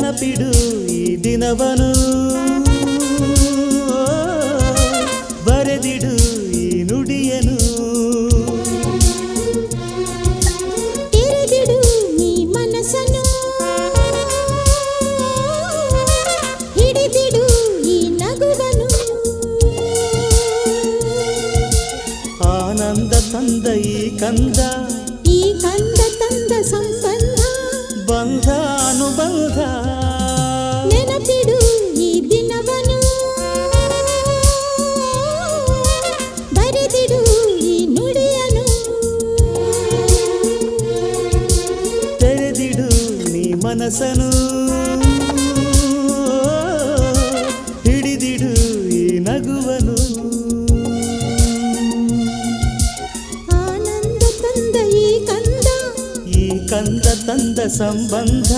ನೆನಪಿಡು ಈ ದಿನವನು ಬರೆದಿಡು ಈ ನುಡಿಯನು ತೆರೆದಿಡು ನೀ ಮನಸ್ಸನ್ನು ಹಿಡಿದಿಡು ಈ ನಗುವನು ಆನಂದ ತಂದ ಈ ಕಂದ ತಂದ ಸಂಬಂಧ ಬಂಧ ಅನುಬಂಧ ನೆನಪಿಡು ಈ ದಿನವನು ಬರೆದಿಡು ಈ ನುಡಿಯನು ತೆರೆದಿಡು ನೀ ಮನಸ್ಸನು ಹಿಡಿದಿಡು ಈ ನಗುವನು ಆನಂದ ತಂದ ಈ ಕಂದ ಕಂದ ತಂದ ಸಂಬಂಧ